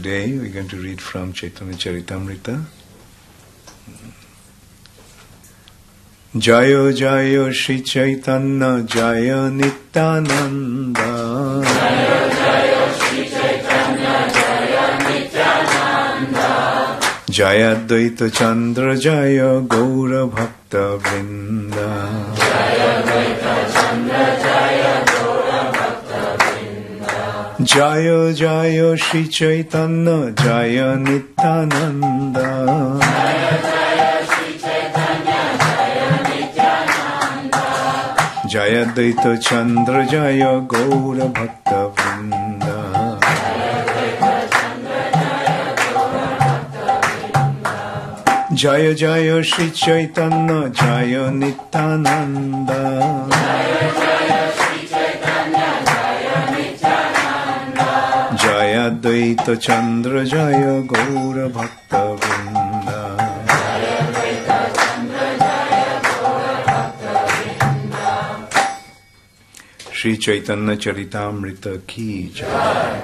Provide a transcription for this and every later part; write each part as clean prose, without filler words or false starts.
today we're going to read from Chaitanya Charitamrita. Jayo Jayo Shri Chaitanya Jaya Nityananda. Jayo Jayo Shri Chaitanya Jaya Nityananda. Jaya Dvaita Chandra Jaya Gaura Bhakta Vrinda. Jaya Dvaita Chandra Jaya Gaura Bhakta Vrinda. Jaya Jaya Shri Chaitanya Jaya Nityananda. Jaya Jaya Shri Chaitanya Jaya Nityananda. Jaya Dvaita Chandra Jaya Gaura Bhakta Vrinda. Jaya Jaya Shri Chaitanya Jaya Nityananda. Jaya Jaya Shri Chaitanya Jaya Nityananda. Jaya Dvaita Chandra Jaya Gaura Bhakta Vrinda. Jaya Dvaita Chandra Jaya Gaura Bhakta Vrinda. Shri Chaitanya Charitamrita ki jai.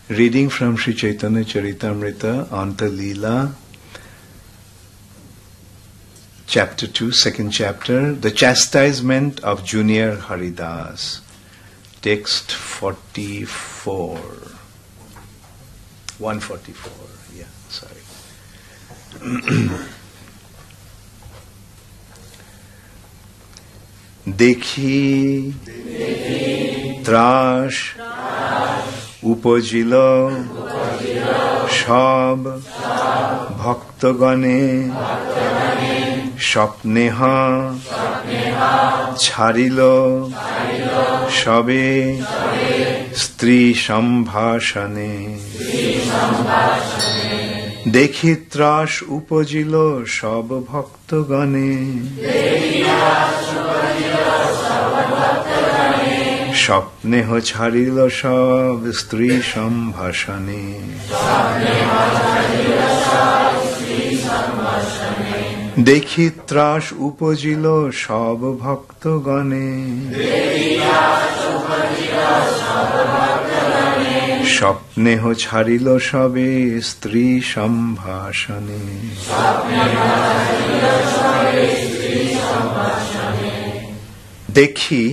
Reading from Shri Chaitanya Charitamrita on the Lila, Chapter 2, second chapter, The Chastisement of Junior Haridas. Text 44. 144, yeah, sorry. Dekhi, trāsa, upajila, saba, bhakta-gaṇe, svapne-ha, chāḍila, sabe, strī-sambhāṣaṇe. Dekhi trāsa upajila saba bhakta-gaṇe. Svapne-ha chāḍila sabe strī-sambhāṣaṇe. Dekhi trāsa upajila saba bhakta-gaṇe. Svapne-ha chāḍila sabe strī-sambhāṣaṇe. Dekhi,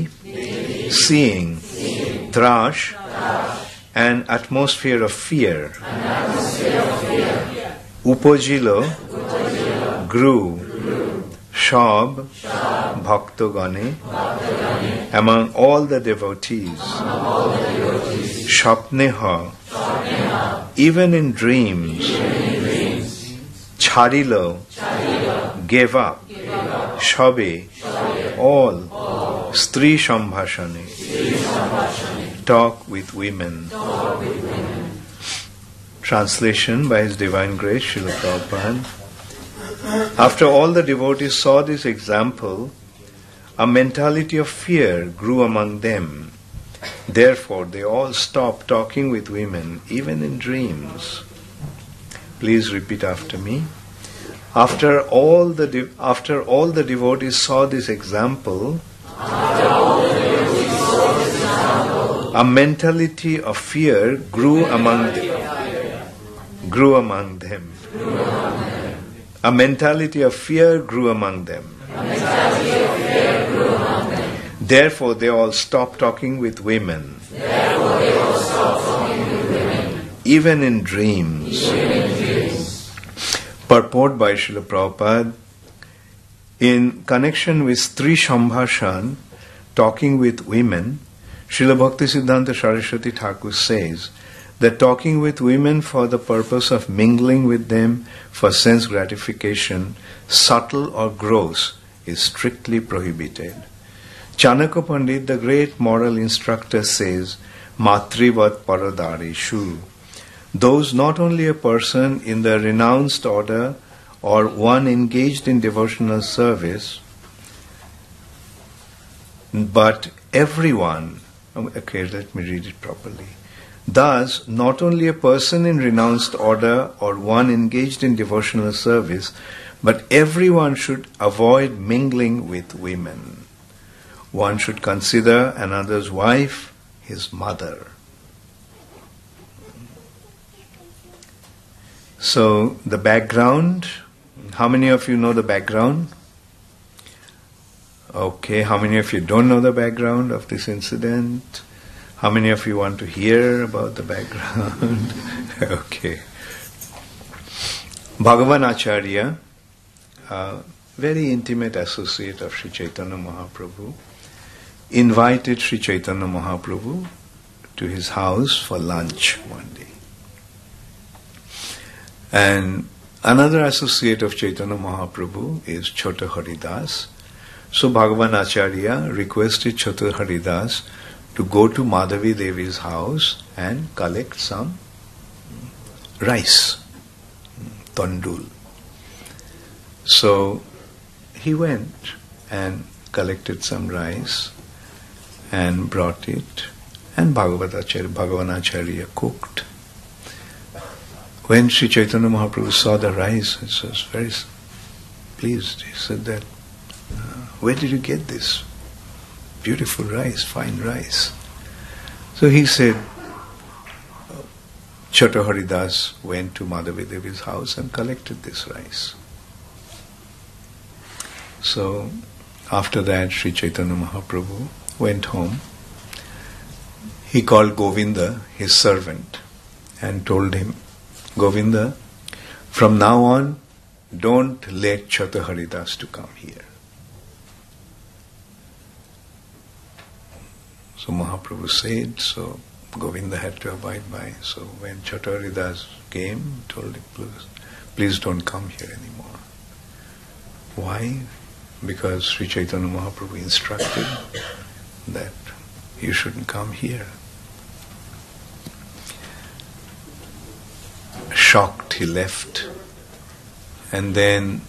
seeing, trāsa, an atmosphere of fear, upajila, grew, saba, bhakta-gaṇe, among all the devotees, svapne-ha, even in dreams, chāḍila, gave up, sabe, all, strī-sambhāṣaṇe, talk with women. Translation by His Divine Grace, Śrīla Prabhupada. After all the devotees saw this example, a mentality of fear grew among them. Therefore, they all stopped talking with women, even in dreams. Please repeat after me. After all the devotees saw this example, a mentality of fear grew among them. A mentality of fear grew among them. Therefore, they all stopped talking with women. Even in dreams. Purport by Śrīla Prabhupada. In connection with strī-sambhāṣaṇa, talking with women, Śrīla Bhaktisiddhānta Sarasvatī Ṭhākura says that talking with women for the purpose of mingling with them for sense gratification, subtle or gross, is strictly prohibited. Cāṇakya Paṇḍita, the great moral instructor, says, mātṛ-vat para-dāreṣu. Those not only a person in the renounced order or one engaged in devotional service, but everyone. Okay, let me read it properly. Thus, not only a person in renounced order or one engaged in devotional service, but everyone should avoid mingling with women. One should consider another's wife his mother. So the background, how many of you know the background? Okay, how many of you don't know the background of this incident? How many of you want to hear about the background? Okay. Bhagavan Acharya, a very intimate associate of Sri Chaitanya Mahaprabhu, invited Sri Chaitanya Mahaprabhu to his house for lunch one day. And another associate of Chaitanya Mahaprabhu is Chota Haridas. So Bhagavan Acharya requested Chota Haridas to go to Madhavi Devi's house and collect some rice, tandul. So he went and collected some rice and brought it, and Bhagavan Acharya cooked. When Sri Chaitanya Mahaprabhu saw the rice, he was very pleased. He said that, where did you get this beautiful rice, fine rice? So he said, Chota Haridas went to Madhavi Devi's house and collected this rice. So after that, Sri Chaitanya Mahaprabhu went home. He called Govinda, his servant, and told him, Govinda, from now on, don't let Chota Haridas to come here. So Mahaprabhu said, so Govinda had to abide by. So when Chota Haridas came, told him, please don't come here anymore. Why? Because Sri Chaitanya Mahaprabhu instructed that you shouldn't come here. Shocked, he left. And then,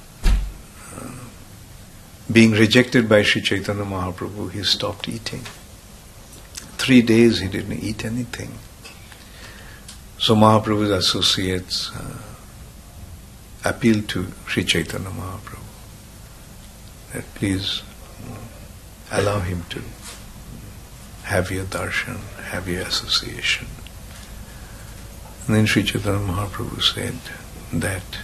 being rejected by Sri Chaitanya Mahaprabhu, he stopped eating. 3 days he didn't eat anything. So Mahaprabhu's associates appealed to Sri Chaitanya Mahaprabhu that please allow him to have your darshan, have your association. And then Sri Chaitanya Mahaprabhu said that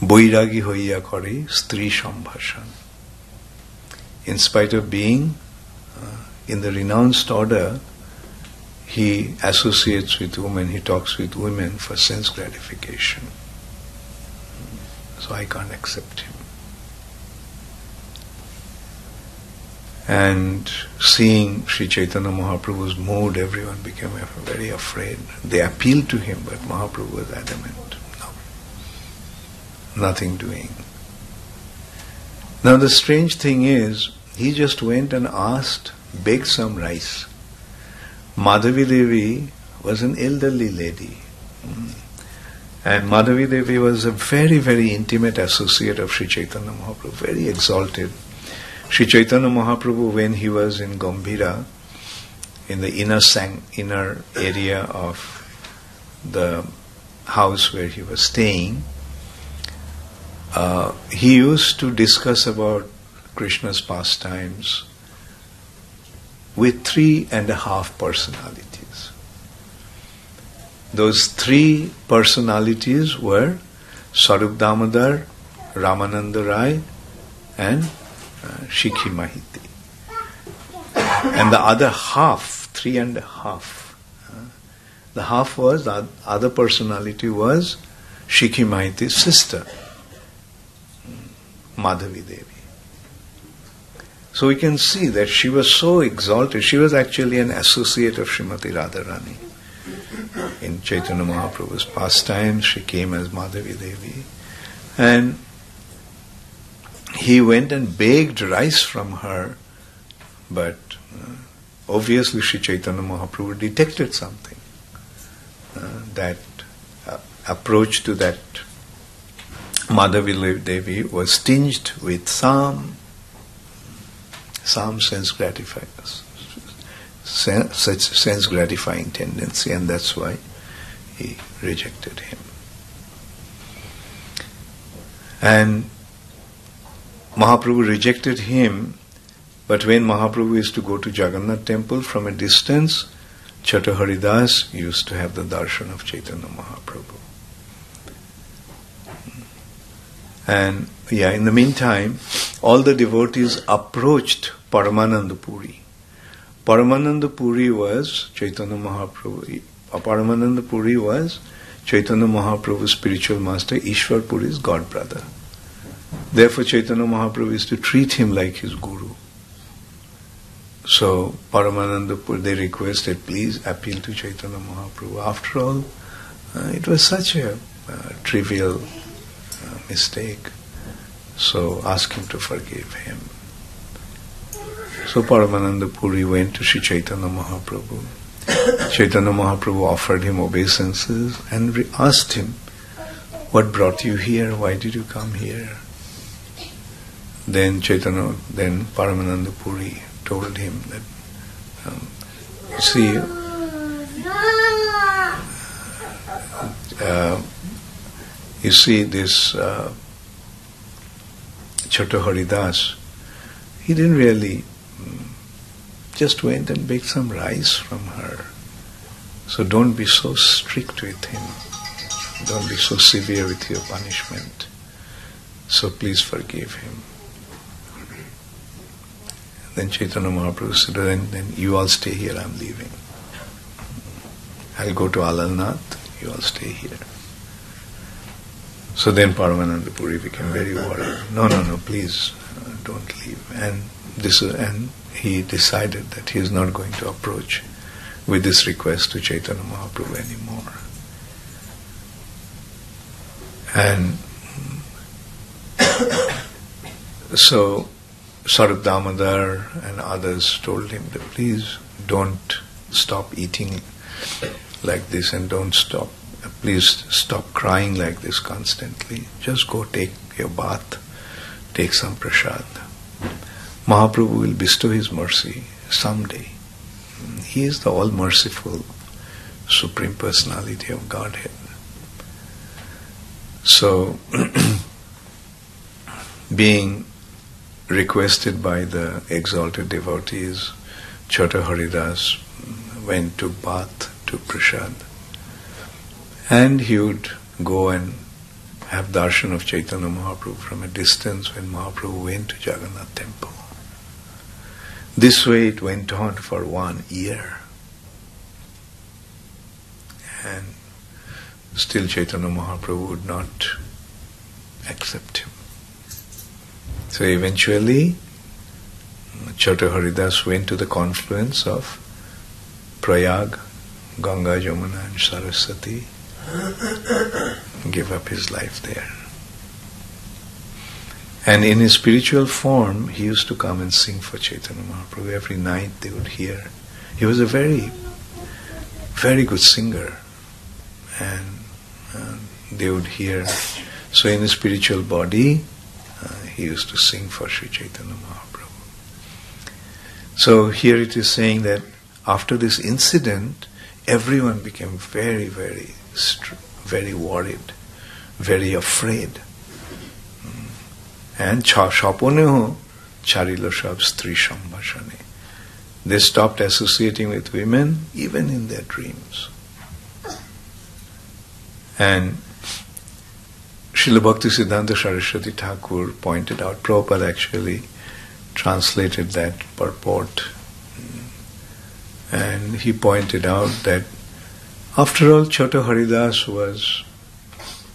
Boiragi hoiya kore strī-sambhāṣaṇe. In spite of being in the renounced order, he associates with women, he talks with women for sense gratification. So I can't accept him. And seeing Sri Chaitanya Mahaprabhu's mood, everyone became very afraid. They appealed to him, but Mahaprabhu was adamant. No. Nothing doing. Now the strange thing is, he just went and asked, begged some rice. Madhavi Devi was an elderly lady. And Madhavi Devi was a very, very intimate associate of Sri Chaitanya Mahaprabhu, very exalted. Sri Chaitanya Mahaprabhu, when he was in Gambhira, in the inner area of the house where he was staying, he used to discuss about Krishna's pastimes with 3.5 personalities. Those 3 personalities were Swarup Damodar, Ramananda Rai, and Shikhi Mahiti. And the other half, 3.5, the half was, the other personality was Shikhi Mahiti's sister, Madhavi Devi. So we can see that she was so exalted. She was actually an associate of Srimati Radharani. In Chaitanya Mahaprabhu's pastimes, she came as Madhavi Devi. And he went and begged rice from her, but obviously Sri Chaitanya Mahaprabhu detected something. That approach to that Madhavi Devi was tinged with some sense gratifying tendency, and that's why he rejected him. And Mahaprabhu rejected him, but when Mahaprabhu used to go to Jagannath temple from a distance, Chota Haridas used to have the darshan of Chaitanya Mahaprabhu. And in the meantime, all the devotees approached Paramananda Puri. Paramananda Puri was Chaitanya Mahaprabhu. Paramananda Puri was Chaitanya Mahaprabhu's spiritual master, Ishwar Puri's god brother. Therefore, Chaitanya Mahaprabhu used to treat him like his guru. So, Paramananda Puri, they requested, please appeal to Chaitanya Mahaprabhu. After all, it was such a trivial mistake. So, ask him to forgive him. So, Paramananda Puri went to Sri Chaitanya Mahaprabhu. Chaitanya Mahaprabhu offered him obeisances and asked him, what brought you here? Why did you come here? Then Paramananda Puri told him that, you see this Charu Haridas, he didn't really, just went and baked some rice from her. So don't be so strict with him. Don't be so severe with your punishment. So please forgive him. Then Chaitanya Mahaprabhu said, then you all stay here, I'm leaving. I'll go to Alalnath, you all stay here. So then Paramananda Puri became very worried. No, please, don't leave. And he decided that he is not going to approach with this request to Chaitanya Mahaprabhu anymore. And so Sarup Damodar and others told him that please don't stop eating like this and please stop crying like this constantly. Just go take your bath, take some prasad. Mahaprabhu will bestow his mercy someday. He is the all-merciful Supreme Personality of Godhead. So, being requested by the exalted devotees, Charu Haridas went to bath, to prasad, and he would go and have darshan of Chaitanya Mahaprabhu from a distance when Mahaprabhu went to Jagannath temple. This way it went on for 1 year. And still Chaitanya Mahaprabhu would not accept him. So eventually Charu Haridas went to the confluence of Prayag, Ganga, Yamuna and Saraswati, and gave up his life there. And in his spiritual form, he used to come and sing for Chaitanya Mahaprabhu. Every night they would hear. He was a very, very good singer. And they would hear. So in his spiritual body, he used to sing for Sri Chaitanya Mahaprabhu. So here it is saying that after this incident, everyone became very, very worried, very afraid. And svapne-ha chārila sab strī-sambhāṣaṇe. They stopped associating with women even in their dreams. And Śrīla Bhaktisiddhānta Sarasvatī Ṭhākura pointed out, Prabhupada actually translated that purport, and he pointed out that after all Charu Haridas was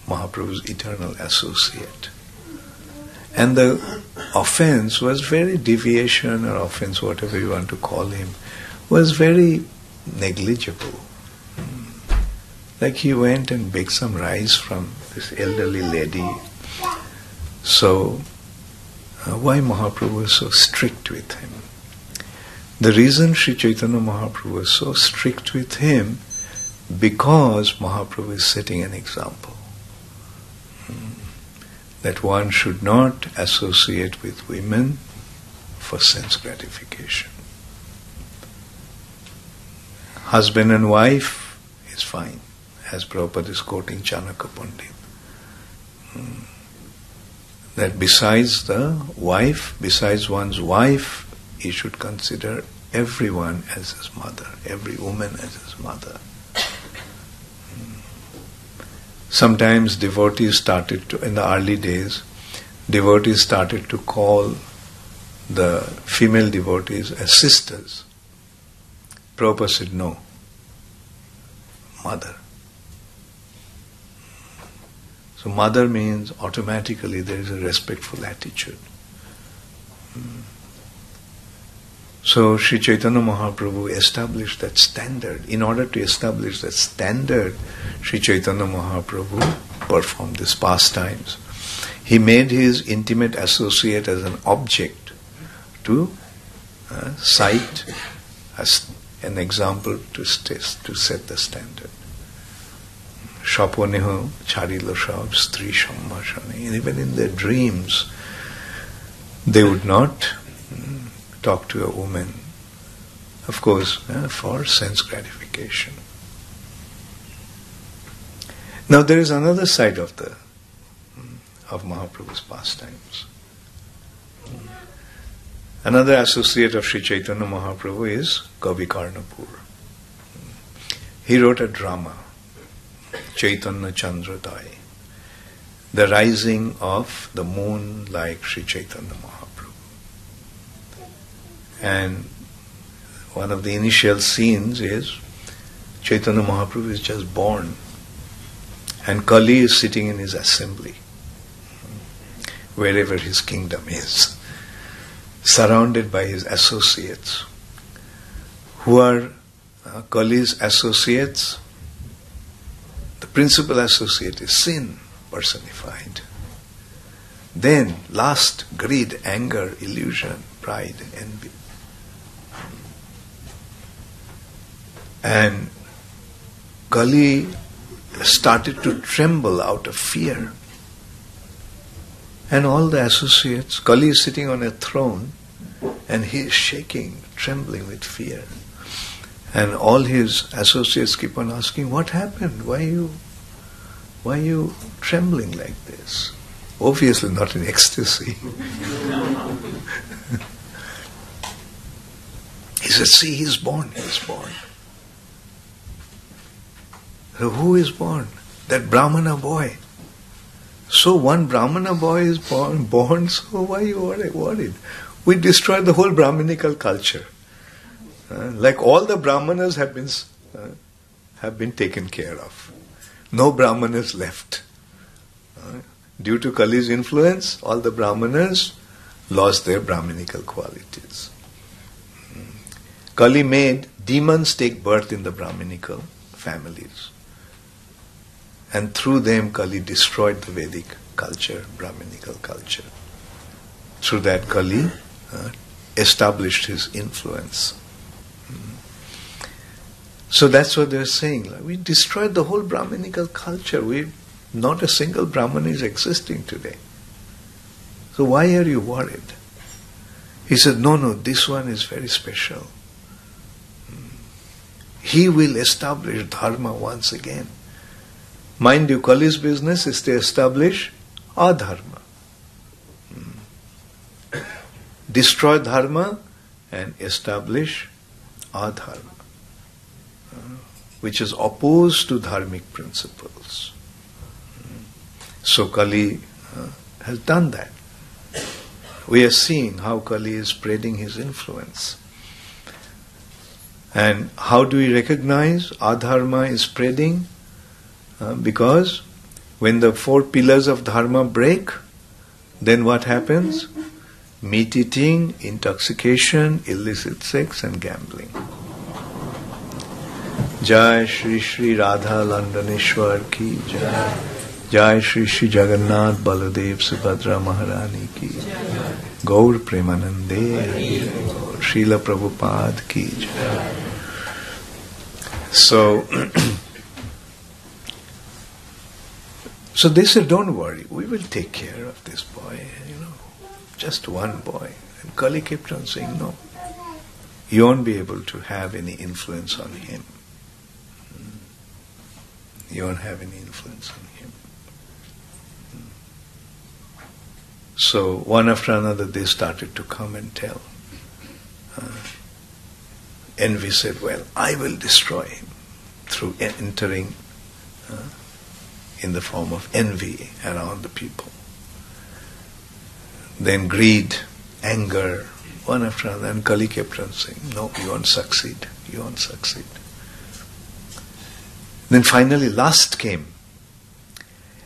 Mahaprabhu's eternal associate. And the offense was very deviation or offense, whatever you want to call him, was very negligible. Like he went and baked some rice from this elderly lady. So, why Mahaprabhu was so strict with him? The reason Sri Chaitanya Mahaprabhu was so strict with him, because Mahaprabhu is setting an example. That one should not associate with women for sense gratification. Husband and wife is fine, as Prabhupada is quoting Cāṇakya Paṇḍita. That besides one's wife, he should consider everyone as his mother, every woman as his mother. Sometimes devotees started to, in the early days, devotees started to call the female devotees as sisters. Prabhupada said, no, mother. So mother means automatically there is a respectful attitude. So Sri Chaitanya Mahaprabhu established that standard. In order to establish that standard, Sri Chaitanya Mahaprabhu performed these pastimes. He made his intimate associate as an object to cite as an example to set the standard. Svapne-ha, chāḍila, strī-sambhāṣaṇe. Even in their dreams, they would not talk to a woman, of course, for sense gratification. Now there is another side of Mahaprabhu's pastimes. Another associate of Sri Chaitanya Mahaprabhu is Kavi Karnapur. He wrote a drama, Chaitanya Chandrodaya, the rising of the moon like Sri Chaitanya Mahaprabhu. And one of the initial scenes is Chaitanya Mahaprabhu is just born and Kali is sitting in his assembly, wherever his kingdom is, surrounded by his associates. Who are Kali's associates? The principal associate is sin personified. Then, last, greed, anger, illusion, pride, envy. And Kali started to tremble out of fear. And all the associates, Kali is sitting on a throne and he is shaking, trembling with fear. And all his associates keep on asking, what happened? Why are you trembling like this? Obviously not in ecstasy. He said, see, he's born. So who is born? That Brahmana boy. So one Brahmana boy is born, so why are you worried? We destroyed the whole Brahminical culture. Like all the Brahmanas have been taken care of. No Brahmanas left. Due to Kali's influence, all the Brahmanas lost their Brahminical qualities. Kali made demons take birth in the Brahminical families. And through them, Kali destroyed the Vedic culture, Brahminical culture. Through that, Kali established his influence. So that's what they're saying. Like, we destroyed the whole Brahminical culture. Not a single Brahman is existing today. So why are you worried? He said, no, this one is very special. He will establish dharma once again. Mind you, Kali's business is to establish adharma. Destroy dharma and establish adharma, which is opposed to dharmic principles. So Kali has done that. We are seeing how Kali is spreading his influence. And how do we recognize adharma is spreading? Because when the four pillars of dharma break, then what happens? Meat eating, intoxication, illicit sex and gambling. Jai Shri Shri Radha Landaneshwar ki Jai. Jai Shri Shri Jagannath Baladev Subhadra Maharani ki Jai. Gaur Premanande Hari Gaur. Śrīla Prabhupada ki Jai. So they said, don't worry, we will take care of this boy, just one boy. And Kali kept on saying, no, you won't be able to have any influence on him. You won't have any influence on him. So one after another they started to come and tell. Envy said, well, I will destroy him through entering in the form of envy around the people. then greed, anger, one after another. And Kali kept on saying, no, you won't succeed, you won't succeed. Then finally lust came.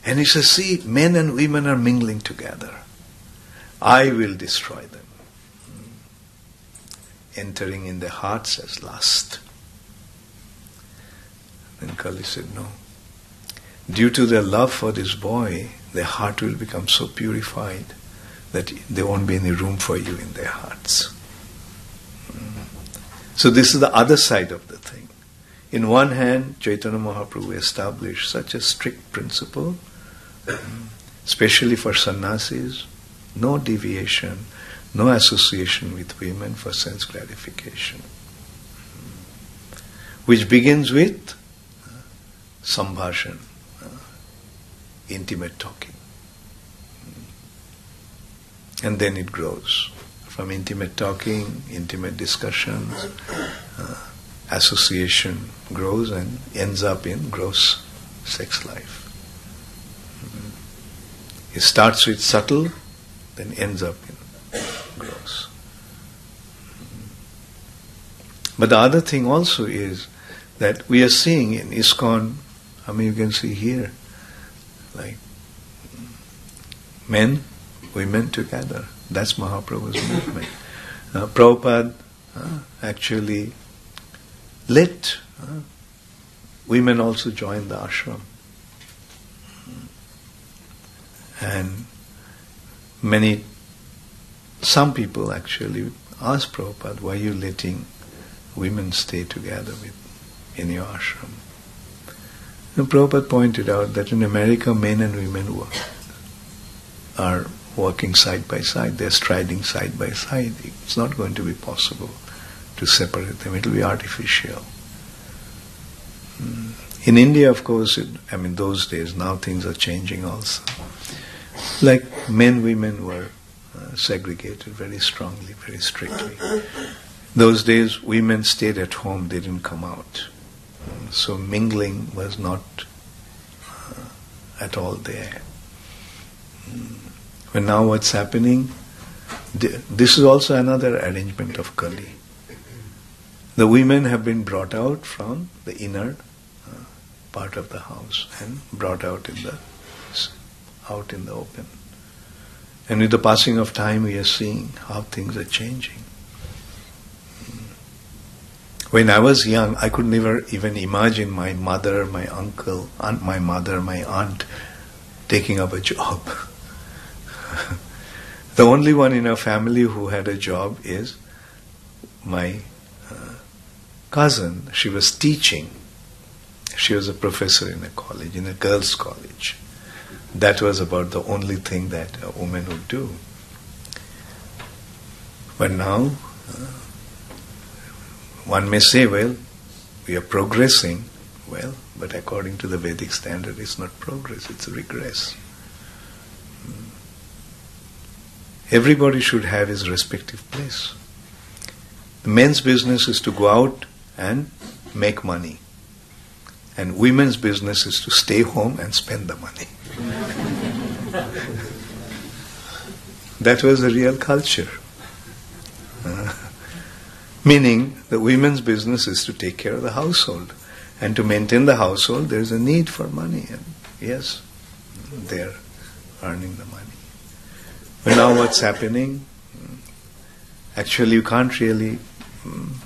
And he says, see, men and women are mingling together. I will destroy them. Entering in their hearts as lust. Then Kali said, no. Due to their love for this boy, their heart will become so purified that there won't be any room for you in their hearts. So this is the other side of the thing. In one hand, Chaitanya Mahaprabhu established such a strict principle, especially for sannyasis, no deviation, no association with women for sense gratification, which begins with sambhāṣaṇe, intimate talking. And then it grows. From intimate talking, intimate discussions, association grows and ends up in gross sex life. It starts with subtle, then ends up in gross. But the other thing also is that we are seeing in ISKCON, I mean you can see here, like men, women together. That's Mahaprabhu's movement. Prabhupada actually let women also join the ashram. And some people actually ask Prabhupada, why are you letting women stay together in your ashram? And Prabhupada pointed out that in America, men and women are working side by side, they're striding side by side. It's not going to be possible to separate them, it will be artificial. In India, of course, those days, now things are changing also. Like men, women were segregated very strongly, very strictly. Those days, women stayed at home, they didn't come out. So mingling was not at all there. But now what's happening, this is also another arrangement of Kali. The women have been brought out from the inner part of the house and brought out in the open. And with the passing of time, we are seeing how things are changing. When I was young, I could never even imagine my mother, my uncle, my mother, my aunt taking up a job. The only one in our family who had a job is my cousin. She was teaching. She was a professor in a college, in a girls' college. That was about the only thing that a woman would do. But now, one may say, well, we are progressing. Well, but according to the Vedic standard, it's not progress, it's a regress. Everybody should have his respective place. The men's business is to go out and make money. And women's business is to stay home and spend the money. That was the real culture. Meaning, the women's business is to take care of the household. And to maintain the household, there is a need for money. And yes, they're earning the money. But now what's happening? Actually, you can't really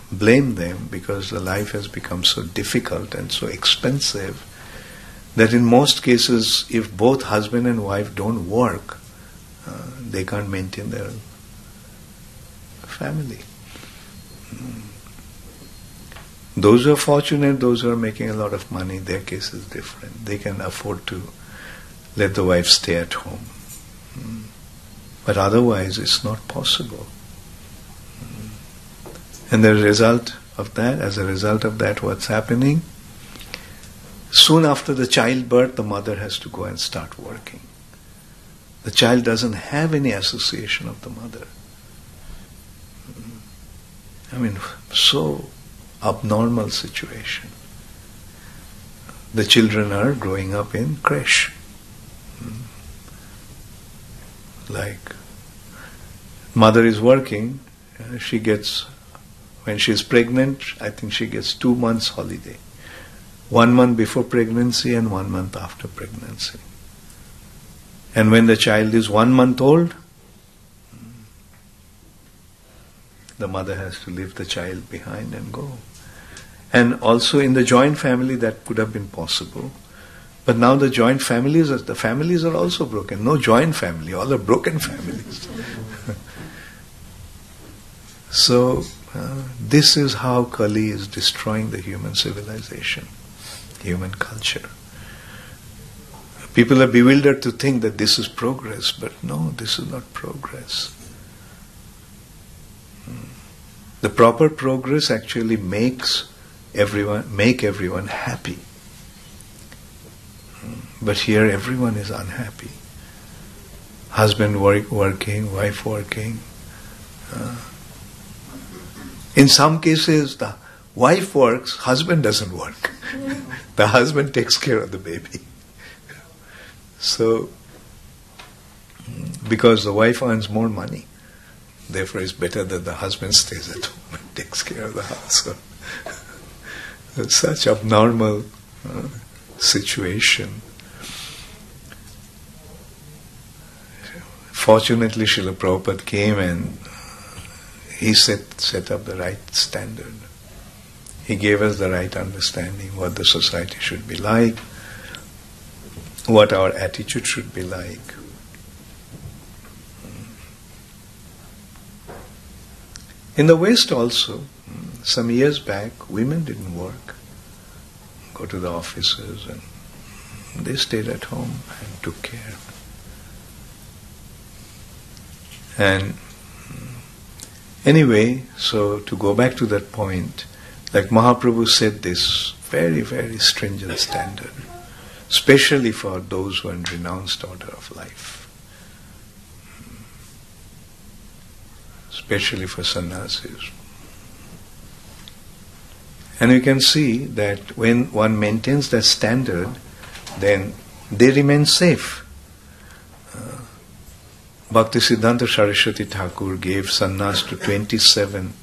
blame them because the life has become so difficult and so expensive that in most cases, if both husband and wife don't work, they can't maintain their family. Those who are fortunate, those who are making a lot of money, their case is different. They can afford to let the wife stay at home. But otherwise, it's not possible. And as a result of that, what's happening? Soon after the childbirth, the mother has to go and start working. The child doesn't have any association of the mother. So abnormal situation. The children are growing up in creche. Like Mother is working, she gets, when she is pregnant, I think she gets 2 months holiday. 1 month before pregnancy and 1 month after pregnancy. And when the child is 1 month old, the mother has to leave the child behind and go. And also in the joint family that could have been possible. But now the joint families, the families are also broken. No joint family, all are broken families. So, this is how Kali is destroying the human civilization, human culture. People are bewildered to think that this is progress, but no, this is not progress. The proper progress actually makes everyone happy. But here everyone is unhappy. Husband working, wife working. In some cases, the wife works, husband doesn't work. The husband takes care of the baby. So, because the wife earns more money, therefore it's better that the husband stays at home and takes care of the household. Such abnormal situation. Fortunately, Srila Prabhupada came and he set up the right standard. He gave us the right understanding what the society should be like, what our attitude should be like. In the West also, some years back, women didn't work, go to the offices, and they stayed at home and took care. And anyway, so to go back to that point, like Mahaprabhu said this very, very stringent standard, especially for those who are in renounced order of life, especially for sannyasis. And you can see that when one maintains that standard, then they remain safe. Bhaktisiddhānta Sarasvatī Ṭhākura gave sannyas to 27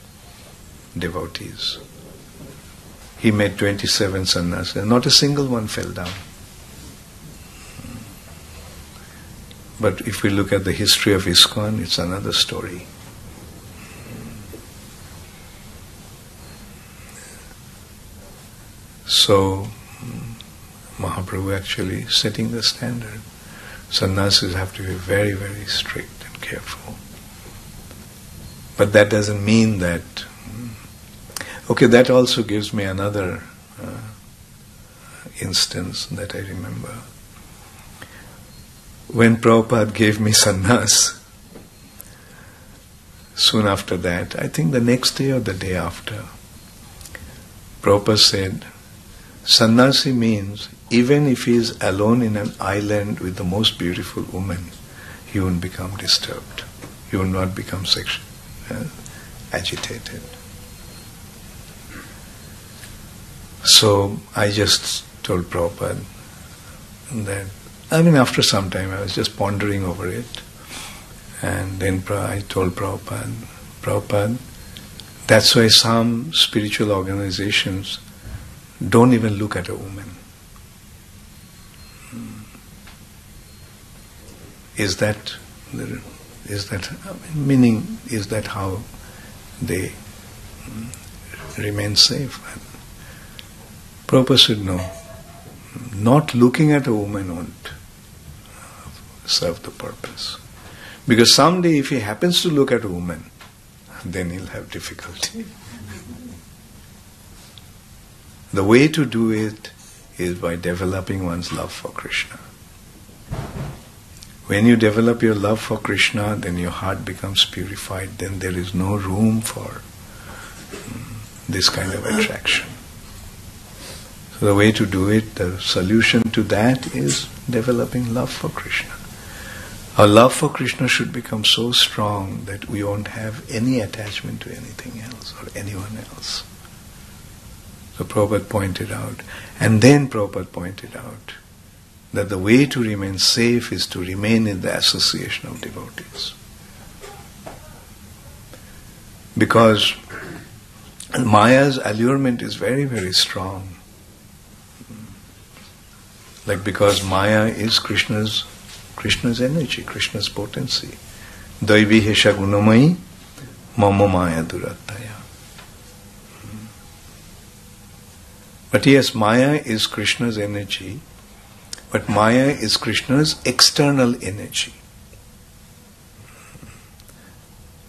devotees. He made 27 sannyas, and not a single one fell down. But if we look at the history of ISKCON, it's another story. So, Mahaprabhu actually setting the standard. Sannyasis have to be very, very strict and careful. But that doesn't mean that... Okay, that also gives me another instance that I remember. When Prabhupada gave me sannyas, soon after that, I think the next day or the day after, Prabhupada said, sannyasi means even if he is alone in an island with the most beautiful woman, he won't become disturbed. He will not become agitated. So I just told Prabhupada that, after some time I was just pondering over it, and then I told Prabhupada, that's why some spiritual organizations don't even look at a woman. Is that how they remain safe? Prabhupada said no. Not looking at a woman won't serve the purpose. Because someday if he happens to look at a woman, then he'll have difficulty. The way to do it is by developing one's love for Krishna. When you develop your love for Krishna, then your heart becomes purified, then there is no room for this kind of attraction. So the way to do it, the solution to that is developing love for Krishna. Our love for Krishna should become so strong that we won't have any attachment to anything else or anyone else. So Prabhupada pointed out, and then Prabhupada pointed out that the way to remain safe is to remain in the association of devotees. Because Maya's allurement is very, very strong. Like because Maya is Krishna's energy, Krishna's potency. Daivi hesha gunamai mama maya durattaya. But yes, Maya is Krishna's energy, but Maya is Krishna's external energy.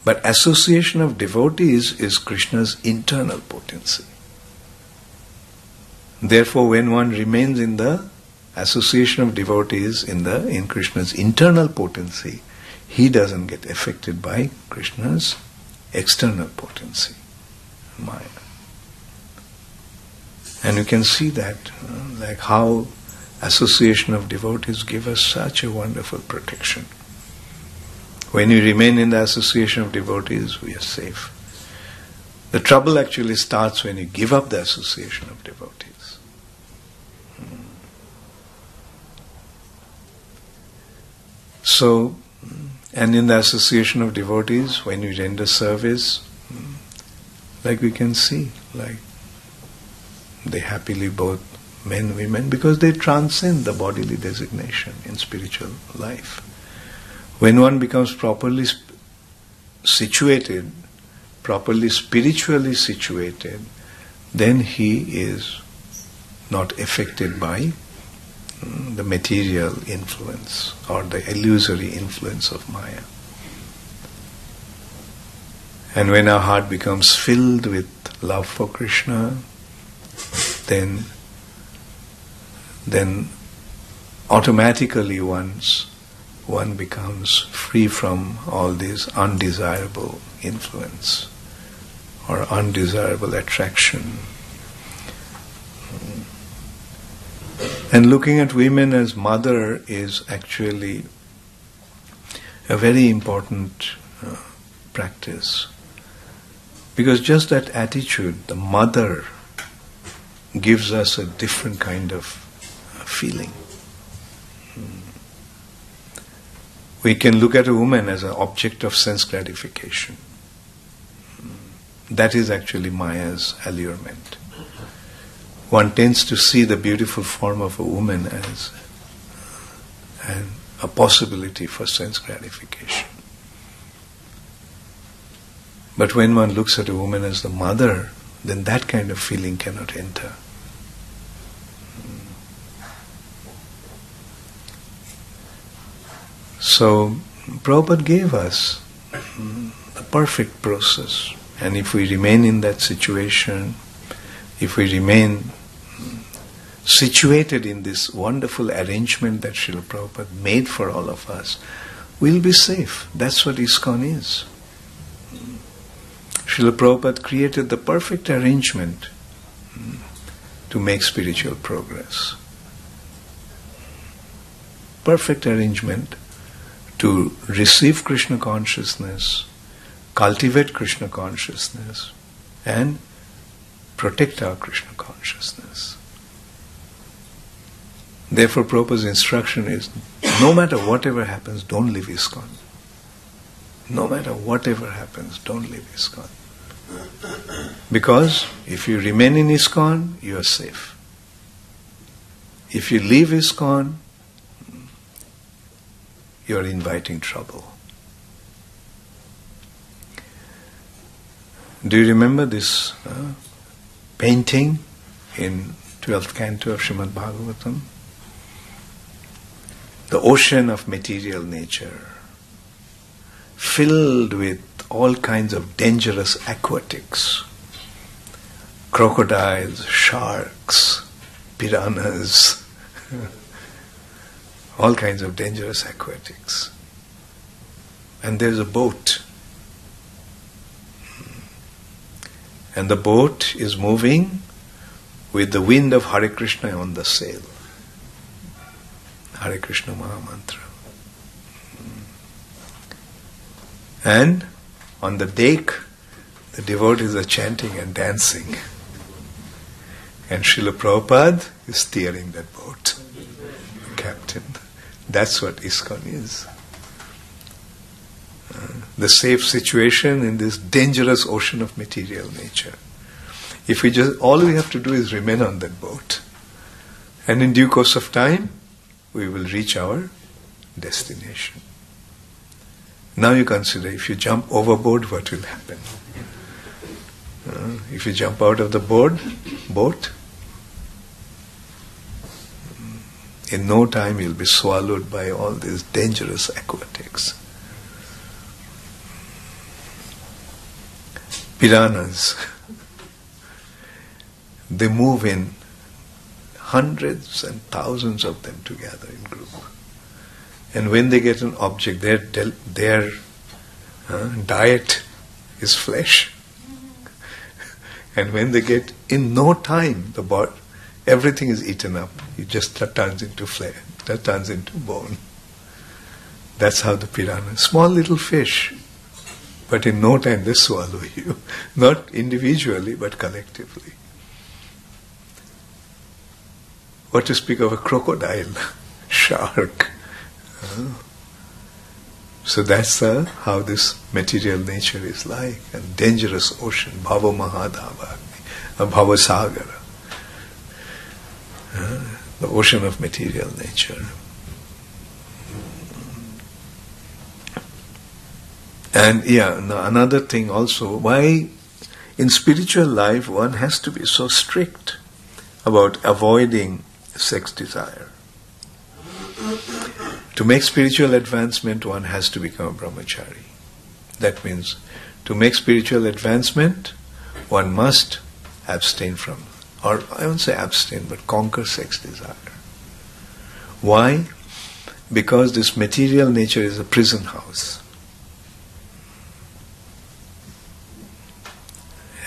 But association of devotees is Krishna's internal potency. Therefore, when one remains in the association of devotees in Krishna's internal potency, he doesn't get affected by Krishna's external potency, Maya. And you can see that, like how association of devotees give us such a wonderful protection. When we remain in the association of devotees, we are safe. The trouble actually starts when you give up the association of devotees. So, and in the association of devotees, when you render service, like we can see, like they happily both men, women, because they transcend the bodily designation in spiritual life. When one becomes properly situated, properly spiritually situated, then he is not affected by the material influence or the illusory influence of Maya. And when our heart becomes filled with love for Krishna, then automatically one becomes free from all this undesirable influence or undesirable attraction. And looking at women as mother is actually a very important practice. Because just that attitude, the mother, gives us a different kind of feeling. We can look at a woman as an object of sense gratification. That is actually Maya's allurement. One tends to see the beautiful form of a woman as a possibility for sense gratification. But when one looks at a woman as the mother, then that kind of feeling cannot enter. So, Prabhupada gave us the perfect process. And if we remain in that situation, if we remain situated in this wonderful arrangement that Śrīla Prabhupada made for all of us, we'll be safe. That's what ISKCON is. Śrīla Prabhupada created the perfect arrangement to make spiritual progress. Perfect arrangement to receive Krishna consciousness, cultivate Krishna consciousness, and protect our Krishna consciousness. Therefore, Prabhupada's instruction is, no matter whatever happens, don't leave ISKCON. No matter whatever happens, don't leave ISKCON. Because if you remain in ISKCON, you are safe. If you leave ISKCON, you are inviting trouble. Do you remember this painting in 12th canto of Srimad Bhagavatam? The ocean of material nature, filled with all kinds of dangerous aquatics, crocodiles, sharks, piranhas, all kinds of dangerous aquatics. And there's a boat. And the boat is moving with the wind of Hare Krishna on the sail. Hare Krishna Mahamantra. And on the deck, the devotees are chanting and dancing. And Śrīla Prabhupada is steering that boat, the captain. That's what ISKCON is. the safe situation in this dangerous ocean of material nature. If we just, all we have to do is remain on that boat. And in due course of time, we will reach our destination. Now you consider, if you jump overboard, what will happen? If you jump out of the boat, in no time you'll be swallowed by all these dangerous aquatics. Piranhas, they move in hundreds and thousands of them together in group. And when they get an object, their diet is flesh. And when they get, in no time, everything is eaten up. It just turns into flesh, that turns into bone. That's how the piranha, small little fish, but in no time they swallow you. Not individually, but collectively. What to speak of a crocodile, shark. So that's how this material nature is like, a dangerous ocean, bhava mahadava, a bhava sagara, the ocean of material nature. And another thing also, why in spiritual life one has to be so strict about avoiding sex desire. To make spiritual advancement, one has to become a brahmachari. That means, to make spiritual advancement, one must abstain from, or I won't say abstain, but conquer sex desire. Why? Because this material nature is a prison house.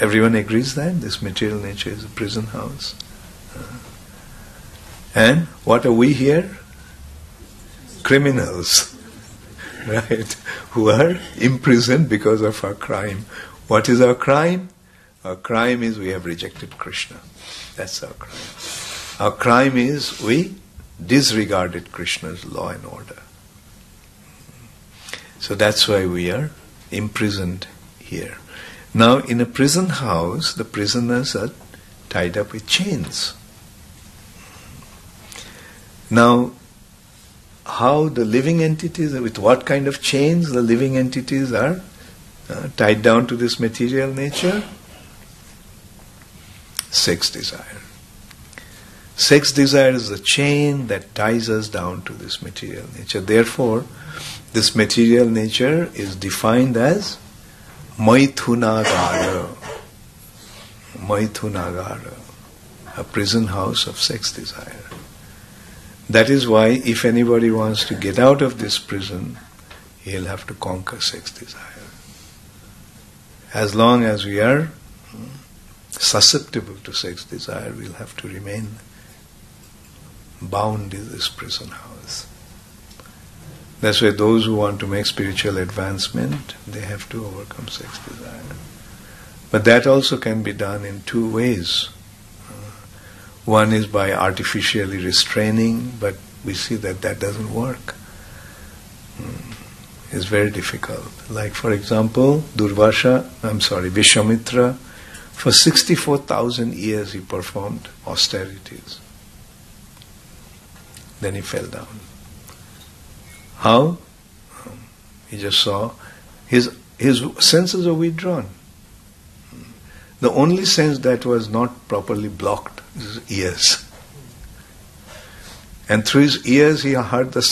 Everyone agrees that this material nature is a prison house. And what are we here? Criminals, right? Who are imprisoned because of our crime. What is our crime? Our crime is we have rejected Krishna. That's our crime. Our crime is we disregarded Krishna's law and order. So that's why we are imprisoned here. Now, in a prison house, the prisoners are tied up with chains. Now, how the living entities, with what kind of chains the living entities are tied down to this material nature? Sex desire. Sex desire is the chain that ties us down to this material nature. Therefore, this material nature is defined as maithunagara. Maithunagara, a prison house of sex desire. That is why if anybody wants to get out of this prison, he'll have to conquer sex desire. As long as we are susceptible to sex desire, we'll have to remain bound in this prison house. That's why those who want to make spiritual advancement, they have to overcome sex desire. But that also can be done in two ways. One is by artificially restraining, but we see that doesn't work. It's very difficult. Like for example, Vishwamitra, for 64,000 years he performed austerities. Then he fell down. How? He just saw his senses are withdrawn. The only sense that was not properly blocked is his ears. And through his ears he heard the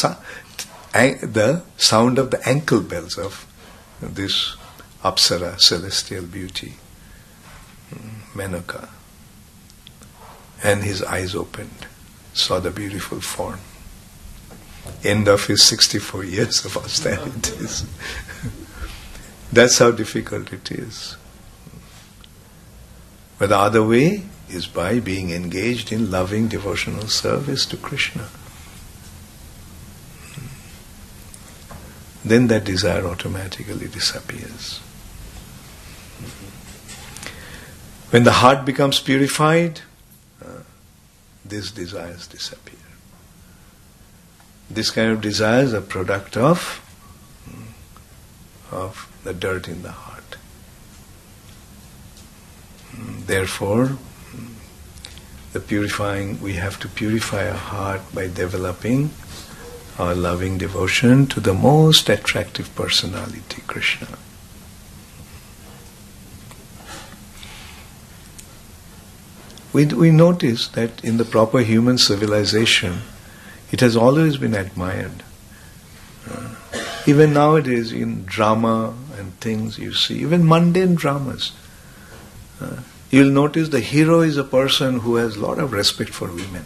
sound of the ankle bells of this Apsara, celestial beauty, Menaka. And his eyes opened, saw the beautiful form. End of his 64 years of austerities. That's how difficult it is. But the other way is by being engaged in loving devotional service to Krishna. Then that desire automatically disappears. When the heart becomes purified, these desires disappear. This kind of desires are a product of of the dirt in the heart. Therefore, we have to purify our heart by developing our loving devotion to the most attractive personality, Krishna. We notice that in the proper human civilization, it has always been admired. Even nowadays in drama and things you see, even mundane dramas, you'll notice the hero is a person who has a lot of respect for women.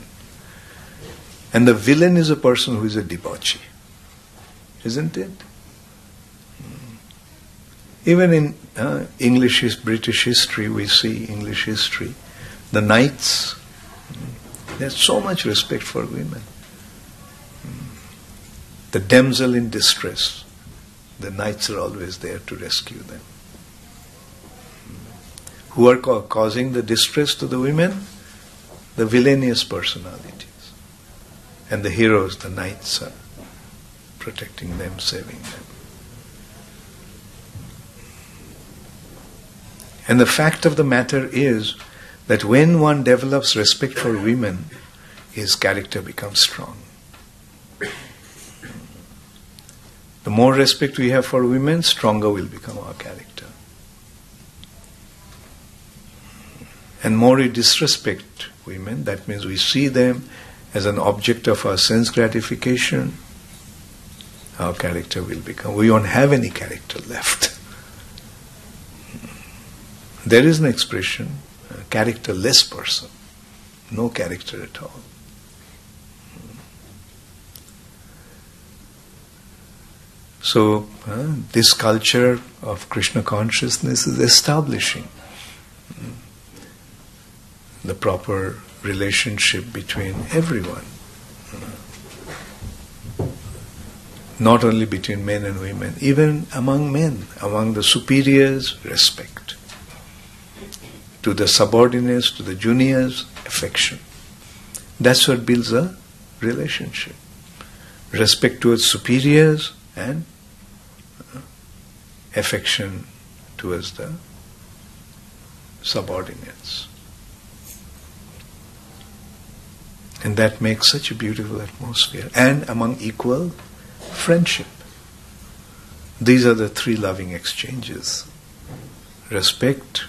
And the villain is a person who is a debauchee. Isn't it? Even in British history, we see English history, the knights, there's so much respect for women. The damsel in distress, the knights are always there to rescue them. Who are causing the distress to the women? The villainous personalities. And the heroes, the knights, are protecting them, saving them. And the fact of the matter is that when one develops respect for women, his character becomes strong. The more respect we have for women, stronger will become our character. And more we disrespect women, that means we see them as an object of our sense gratification, our character will become, we won't have any character left. There is an expression, a characterless person, no character at all. So, this culture of Krishna consciousness is establishing the proper relationship between everyone. Not only between men and women, even among men, among the superiors, respect. To the subordinates, to the juniors, affection. That's what builds a relationship. Respect towards superiors and affection towards the subordinates. And that makes such a beautiful atmosphere. And among equal, friendship. These are the three loving exchanges. Respect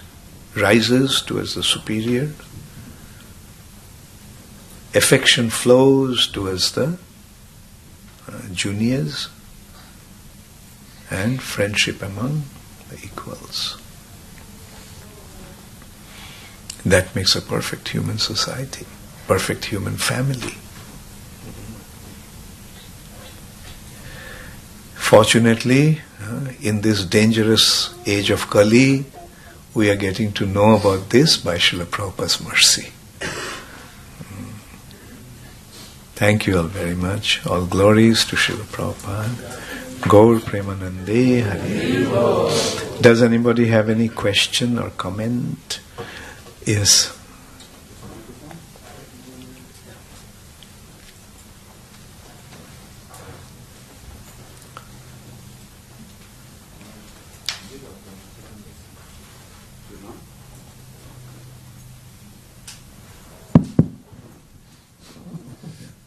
rises towards the superior. Affection flows towards the juniors. And friendship among the equals. That makes a perfect human society, perfect human family. Fortunately, in this dangerous age of Kali, we are getting to know about this by Srila Prabhupada's mercy. Thank you all very much. All glories to Srila Prabhupada. Gaur Premanande Hari. Does anybody have any question or comment? Yes.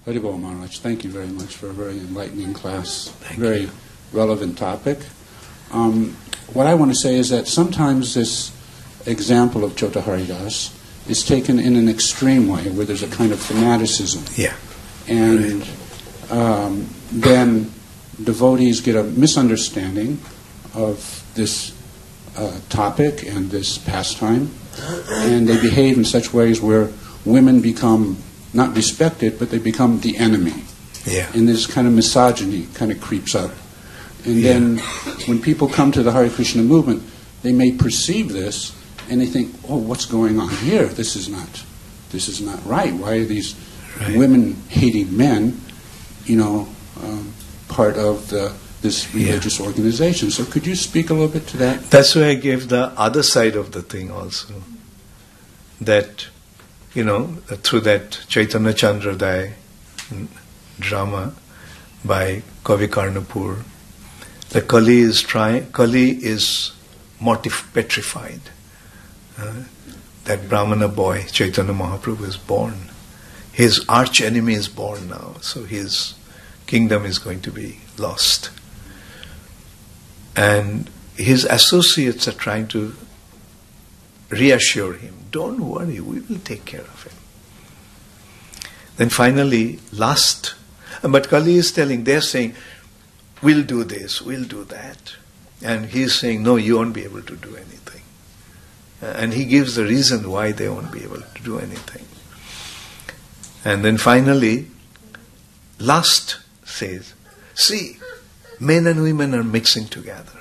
Haribol Maharaj, thank you very much for a very enlightening class. Very relevant topic. What I want to say is that sometimes this example of Chota Haridas is taken in an extreme way, where there's a kind of fanaticism. Yeah. And then devotees get a misunderstanding of this topic and this pastime, and they behave in such ways where women become not respected, but they become the enemy. Yeah. And this kind of misogyny kind of creeps up. And then when people come to the Hare Krishna movement, they may perceive this and they think, oh, what's going on here? This is not right. Why are these women-hating men, part of this religious organization? So could you speak a little bit to that? That's why I gave the other side of the thing also. That, through that Chaitanya Chandradai drama by Kavi Karnapur, The Kali is petrified. That Brahmana boy, Chaitanya Mahaprabhu, is born. His arch enemy is born now, so his kingdom is going to be lost. And his associates are trying to reassure him, don't worry, we will take care of him. Then finally, but Kali is they're saying, we'll do this, we'll do that. And he's saying, no, you won't be able to do anything. And he gives the reason why they won't be able to do anything. And then finally, last says, see, men and women are mixing together.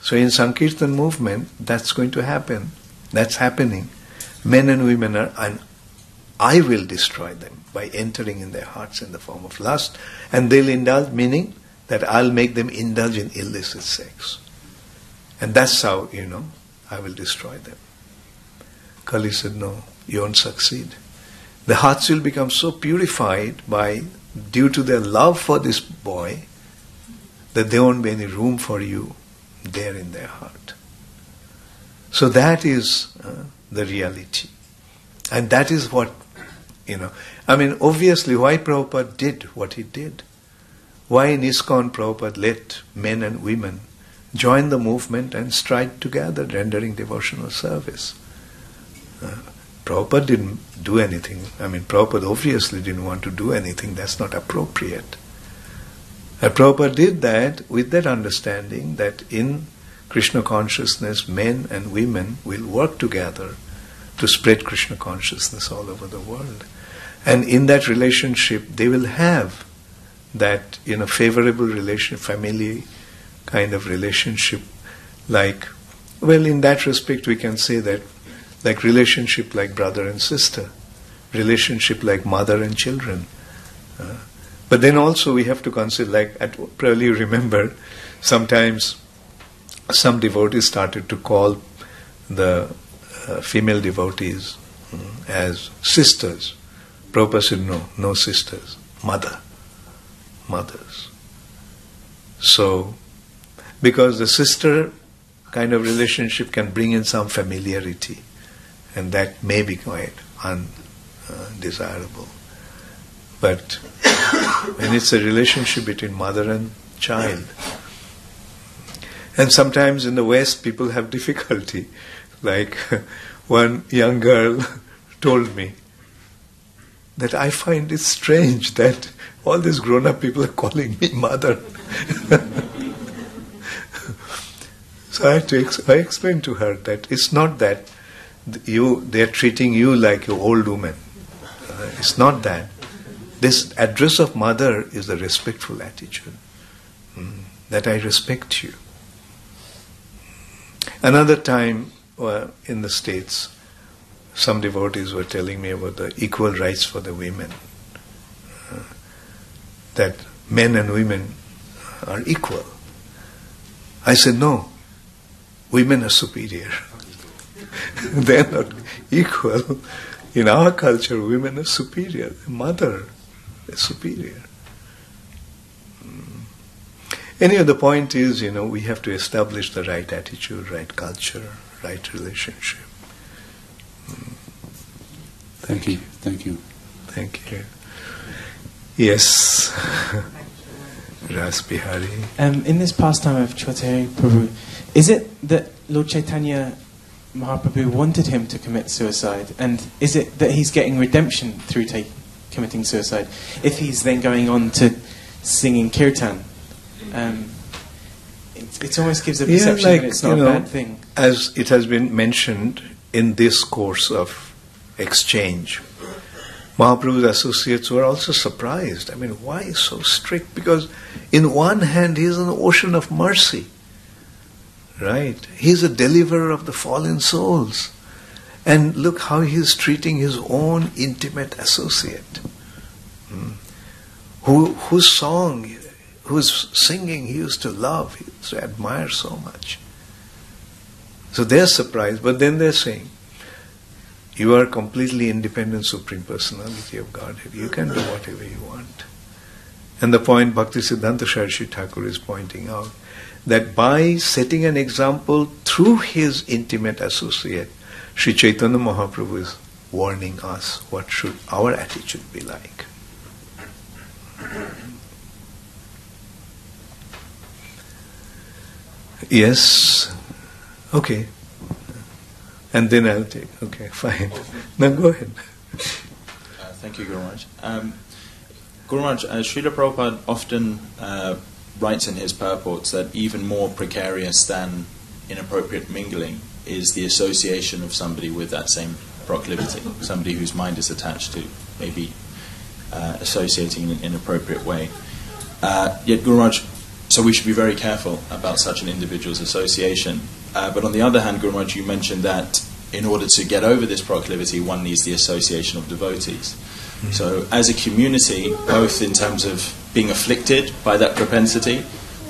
So in Sankirtan movement, that's going to happen. That's happening. Men and women are, and I will destroy them by entering in their hearts in the form of lust, and they'll indulge, meaning that I'll make them indulge in illicit sex. And that's how, I will destroy them. Kali said, no, you won't succeed. The hearts will become so purified due to their love for this boy that there won't be any room for you there in their heart. So that is the reality. And that is what, obviously why Prabhupada did what he did. Why in ISKCON Prabhupada let men and women join the movement and stride together rendering devotional service. Prabhupada didn't do anything. Prabhupada obviously didn't want to do anything. That's not appropriate. And Prabhupada did that with that understanding that in Krishna consciousness, men and women will work together to spread Krishna consciousness all over the world. And in that relationship, they will have that, favorable family kind of relationship. In that respect, we can say that like relationship like brother and sister, relationship like mother and children. But then also we have to consider, probably you remember, sometimes some devotees started to call the female devotees as sisters. Prabhupada said, no sisters, mothers. So, because the sister kind of relationship can bring in some familiarity, and that may be quite undesirable. But when it's a relationship between mother and child, and sometimes in the West people have difficulty. Like one young girl told me that I find it strange that all these grown-up people are calling me mother. So I explained to her that it's not that they're treating you like your old woman. It's not that. This address of mother is a respectful attitude. That I respect you. Another time in the States, some devotees were telling me about the equal rights for the women. That men and women are equal. I said, no, women are superior. They are not equal. In our culture, women are superior. The mother is superior. Anyway, the point is, we have to establish the right attitude, right culture, right relationship. Thank you. Thank you. Yes. Ras Bihari. In this pastime of Chaitanya Prabhu, is it that Lord Chaitanya Mahaprabhu wanted him to commit suicide? And is it that he's getting redemption through committing suicide? If he's then going on to singing kirtan, it almost gives a perception that it's not a bad thing. As it has been mentioned in this course of exchange, Mahaprabhu's associates were also surprised. Why so strict? Because in one hand he is an ocean of mercy. Right? He is a deliverer of the fallen souls. And look how he is treating his own intimate associate. Whose singing he used to love, he used to admire so much. So they're surprised, but then they're saying, you are completely independent Supreme Personality of Godhead. You can do whatever you want. And the point Bhaktisiddhānta Sarasvatī Ṭhākura is pointing out, that by setting an example through his intimate associate, Sri Chaitanya Mahaprabhu is warning us what should our attitude be like. Yes? Okay. And then I'll take. Okay, fine. Now go ahead. Thank you, Guru Maharaj. Guru Maharaj, Śrīla Prabhupada often writes in his purports that even more precarious than inappropriate mingling is the association of somebody with that same proclivity, somebody whose mind is attached to maybe associating in an inappropriate way. Yet, Guru Maharaj, so we should be very careful about such an individual's association. But on the other hand, Guru Maharaj, you mentioned that in order to get over this proclivity, one needs the association of devotees. Mm-hmm. So as a community, both in terms of being afflicted by that propensity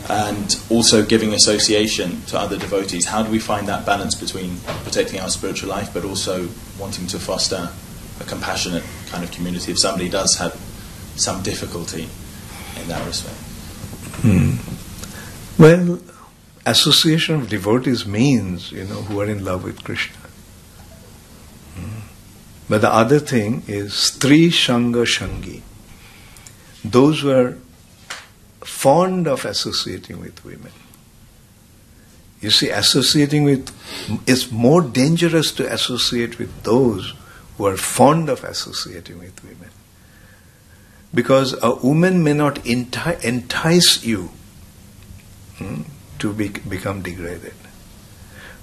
and also giving association to other devotees, how do we find that balance between protecting our spiritual life but also wanting to foster a compassionate kind of community if somebody does have some difficulty in that respect? Well, association of devotees means, who are in love with Krishna. But the other thing is strī-sambhāṣaṇe. Those who are fond of associating with women. You see, it's more dangerous to associate with those who are fond of associating with women. Because a woman may not entice you to become degraded.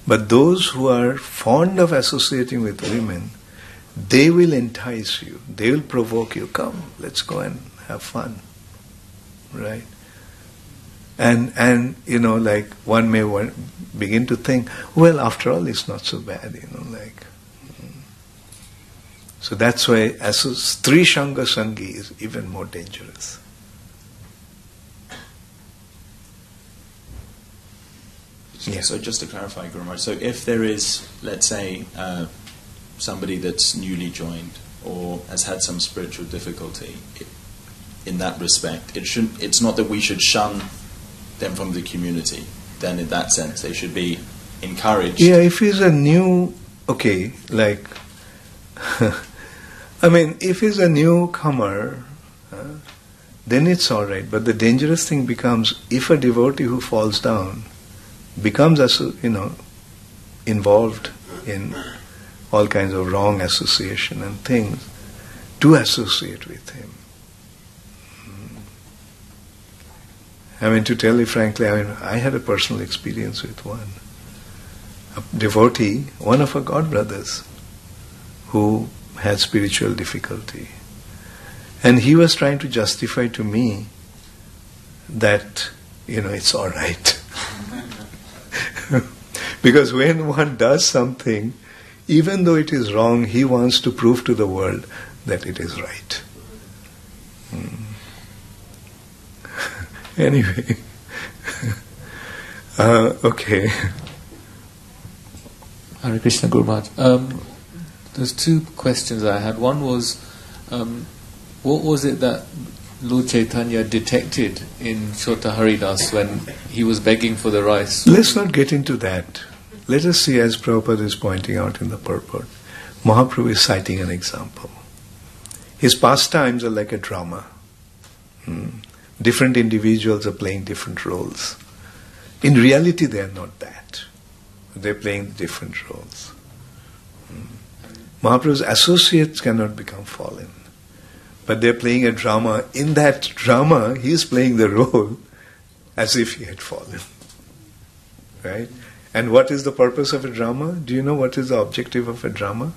But those who are fond of associating with women, they will entice you. They will provoke you. Come, let's go and have fun. Right? And like one may begin to think, well, after all, it's not so bad, So that's why strī-sambhāṣaṇe is even more dangerous. Yeah. So just to clarify, Guru Maharaj, so if there is, let's say, somebody that's newly joined or has had some spiritual difficulty, in that respect, it's not that we should shun them from the community. Then, in that sense, they should be encouraged. Yeah, if he's a new, if he's a newcomer, then it's all right. But the dangerous thing becomes if a devotee who falls down becomes, involved in all kinds of wrong association and things, to associate with him. To tell you frankly, I had a personal experience with one. A devotee, one of our godbrothers, who had spiritual difficulty. And he was trying to justify to me that, it's all right. Because when one does something, even though it is wrong, he wants to prove to the world that it is right. Anyway, okay. Hare Krishna, Guru Maharaj. There's two questions I had. One was, what was it that Lord Chaitanya detected in Chota Haridas when he was begging for the rice? Let's not get into that. Let us see, as Prabhupada is pointing out in the purport, Mahaprabhu is citing an example. His pastimes are like a drama. Different individuals are playing different roles. In reality, they are not that. They're playing different roles. Mahaprabhu's associates cannot become fallen. But they're playing a drama. In that drama, he's playing the role as if he had fallen. Right? And what is the purpose of a drama? Do you know what is the objective of a drama?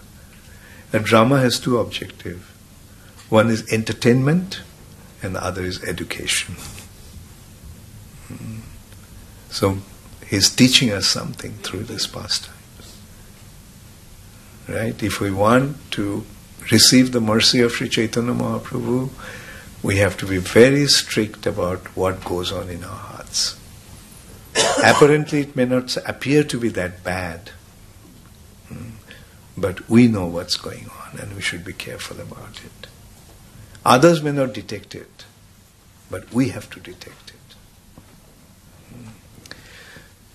A drama has two objectives. One is entertainment, and the other is education. So he's teaching us something through this pastime. Right? If we want to receive the mercy of Sri Chaitanya Mahaprabhu, we have to be very strict about what goes on in our hearts. Apparently it may not appear to be that bad, but we know what's going on and we should be careful about it. Others may not detect it, but we have to detect it.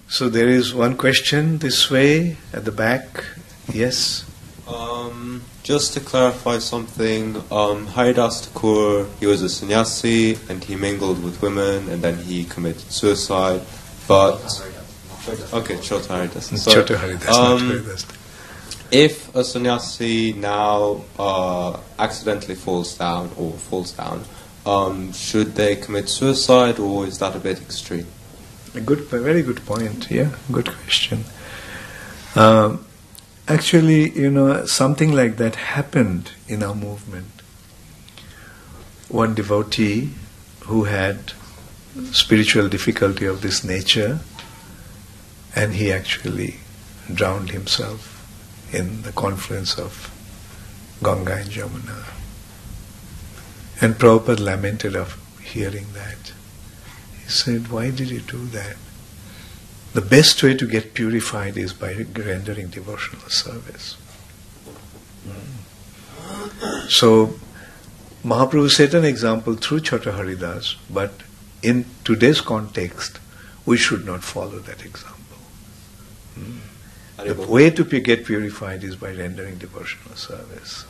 So there is one question this way at the back. Yes? Just to clarify something, Haridas Thakur, he was a sannyasi and he mingled with women and then he committed suicide. But okay, Chota Haridas. Chota Haridas, not Haridas. If a sannyasi now accidentally falls down, should they commit suicide, or is that a bit extreme? A very good point. Yeah, good question. Actually, something like that happened in our movement. One devotee who had spiritual difficulty of this nature, and he actually drowned himself in the confluence of Ganga and Jamuna. And Prabhupada lamented of hearing that. He said, why did you do that? The best way to get purified is by rendering devotional service. So, Mahaprabhu set an example through Chota Haridas, but in today's context, we should not follow that example. The way to get purified is by rendering devotional service.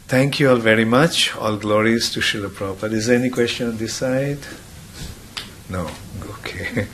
Thank you all very much. All glories to Śrīla Prabhupada. Is there any question on this side? No. Okay.